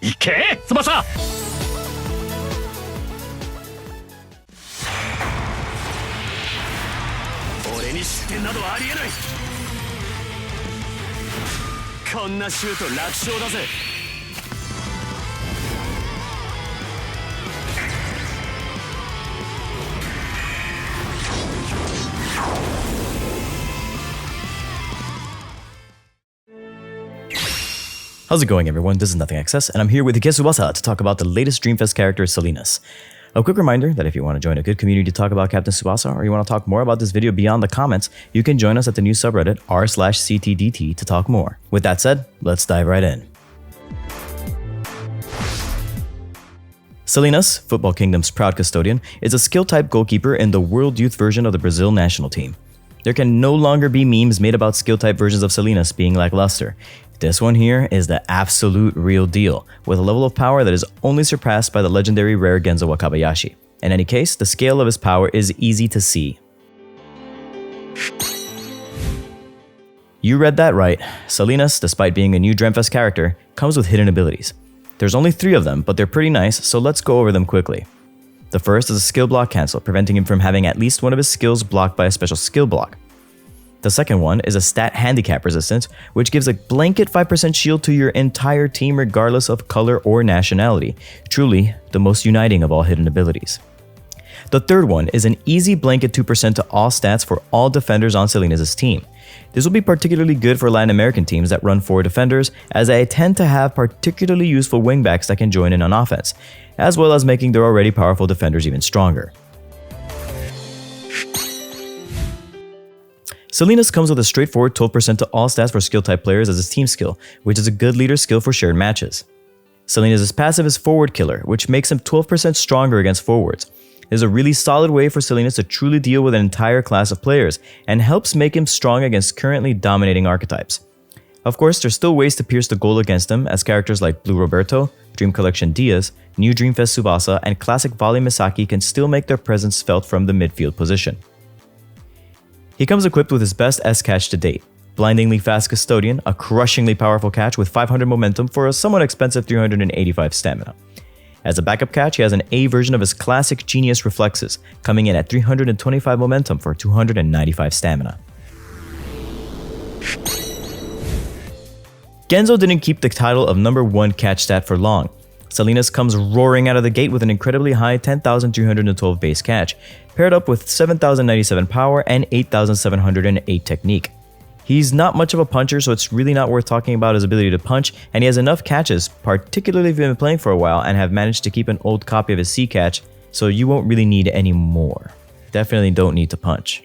いけ翼。俺に失点などありえない。こんなシュート楽勝だぜ。How's it going, everyone? This is nothingxs, and I'm here with Tsubasa to talk about the latest Dreamfest character, Salinas. A quick reminder that if you want to join a good community to talk about Captain Tsubasa, or you want to talk more about this video beyond the comments, you can join us at the new subreddit r/ctdt to talk more. With that said, let's dive right in. Salinas, Football Kingdom's proud custodian, is a skill-type goalkeeper in the World Youth version of the Brazil national team. There can no longer be memes made about skill-type versions of Salinas being lackluster. This one here is the absolute real deal, with a level of power that is only surpassed by the legendary rare Genzo Wakabayashi. In any case, the scale of his power is easy to see. You read that right. Salinas, despite being a new Dreamfest character, comes with hidden abilities. There's only 3 of them, but they're pretty nice, so let's go over them quickly. The first is a skill block cancel, preventing him from having at least one of his skills blocked by a special skill block. The second one is a stat handicap resistance, which gives a blanket 5% shield to your entire team regardless of color or nationality. Truly, the most uniting of all hidden abilities. The third one is an easy blanket 2% to all stats for all defenders on Salinas' team. This will be particularly good for Latin American teams that run 4 defenders, as they tend to have particularly useful wingbacks that can join in on offense, as well as making their already powerful defenders even stronger. Salinas comes with a straightforward 12% to all stats for skill-type players as his team skill, which is a good leader skill for shared matches. Salinas' passive is Forward Killer, which makes him 12% stronger against forwards. It is a really solid way for Salinas to truly deal with an entire class of players, and helps make him strong against currently dominating archetypes. Of course, there's still ways to pierce the goal against him, as characters like Blue Roberto, Dream Collection Diaz, New Dreamfest Tsubasa, and Classic Volley Misaki can still make their presence felt from the midfield position. He comes equipped with his best S catch to date, Blindingly Fast Custodian, a crushingly powerful catch with 500 momentum for a somewhat expensive 385 stamina. As a backup catch, he has an A version of his classic Genius Reflexes, coming in at 325 momentum for 295 stamina. Genzo didn't keep the title of number 1 catch stat for long. Salinas comes roaring out of the gate with an incredibly high 10,312 base catch, paired up with 7,097 power and 8,708 technique. He's not much of a puncher, so it's really not worth talking about his ability to punch, and he has enough catches, particularly if you've been playing for a while and have managed to keep an old copy of his C catch, so you won't really need any more. Definitely don't need to punch.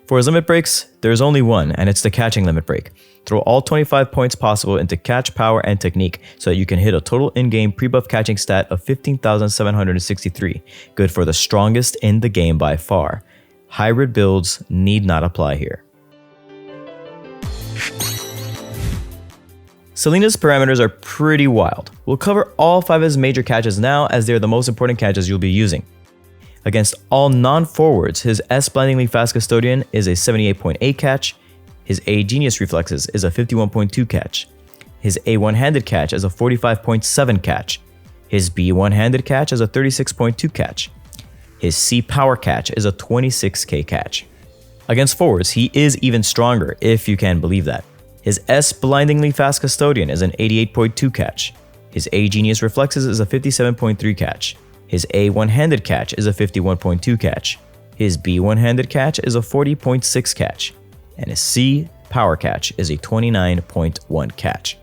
For his limit breaks, there's only one, and it's the catching limit break. Throw all 25 points possible into catch, power, and technique so that you can hit a total in-game pre-buff catching stat of 15,763, good for the strongest in the game by far. Hybrid builds need not apply here. Salinas' parameters are pretty wild. We'll cover all 5 of his major catches now, as they're the most important catches you'll be using. Against all non-forwards, his S Blindingly Fast Custodian is a 78.8 catch, his A Genius Reflexes is a 51.2 catch, his A One-Handed Catch is a 45.7 catch, his B One-Handed Catch is a 36.2 catch, his C Power Catch is a 26k catch. Against forwards, he is even stronger, if you can believe that. His S Blindingly Fast Custodian is an 88.2 catch, his A Genius Reflexes is a 57.3 catch, his A One-Handed Catch is a 51.2 catch, his B One-Handed Catch is a 40.6 catch, and his C Power Catch is a 29.1 catch.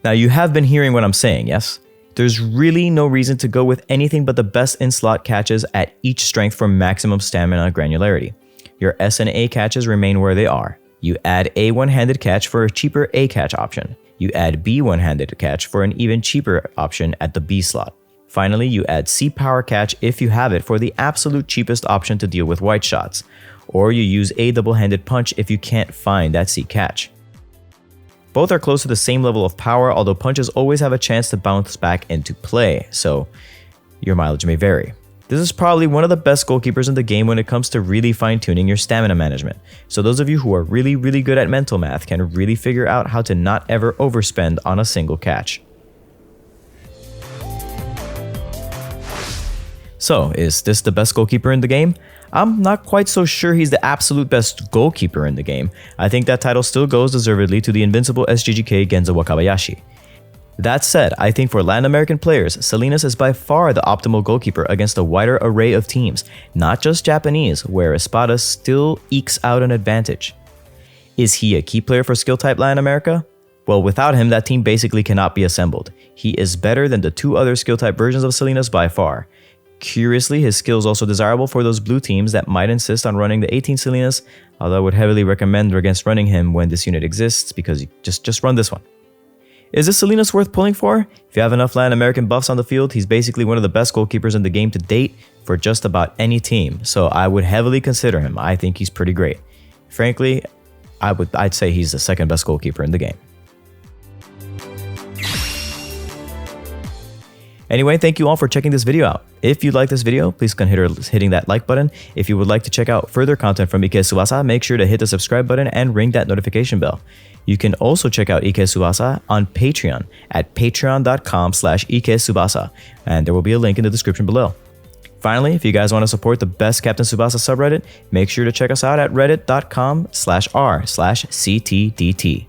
Now you have been hearing what I'm saying, yes? There's really no reason to go with anything but the best in-slot catches at each strength for maximum stamina granularity. Your S and A catches remain where they are. You add A One-Handed Catch for a cheaper A catch option. You add B One-Handed Catch for an even cheaper option at the B slot. Finally, you add C Power Catch if you have it for the absolute cheapest option to deal with white shots. Or you use A Double-Handed Punch if you can't find that C catch. Both are close to the same level of power, although punches always have a chance to bounce back into play, so your mileage may vary. This is probably one of the best goalkeepers in the game when it comes to really fine-tuning your stamina management. So those of you who are really good at mental math can really figure out how to not ever overspend on a single catch. So, is this the best goalkeeper in the game? I'm not quite so sure he's the absolute best goalkeeper in the game. I think that title still goes deservedly to the invincible SGGK Genzo Wakabayashi. That said, I think for Latin American players, Salinas is by far the optimal goalkeeper against a wider array of teams, not just Japanese, where Espada still ekes out an advantage. Is he a key player for skill type Latin America? Well, without him, that team basically cannot be assembled. He is better than the two other skill type versions of Salinas by far. Curiously, his skill is also desirable for those blue teams that might insist on running the 18 Salinas, although I would heavily recommend against running him when this unit exists, because you just run this one. Is this Salinas worth pulling for? If you have enough Latin American buffs on the field, he's basically one of the best goalkeepers in the game to date for just about any team, so I would heavily consider him. I think he's pretty great. Frankly, I'd say he's the second best goalkeeper in the game. Anyway, thank you all for checking this video out. If you like this video, please consider hitting that like button. If you would like to check out further content from Ike Tsubasa, make sure to hit the subscribe button and ring that notification bell. You can also check out Ike Tsubasa on Patreon at patreon.com/IkeTsubasa, and there will be a link in the description below. Finally, if you guys want to support the best Captain Tsubasa subreddit, make sure to check us out at reddit.com/r/CTDT.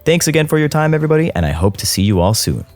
Thanks again for your time, everybody, and I hope to see you all soon.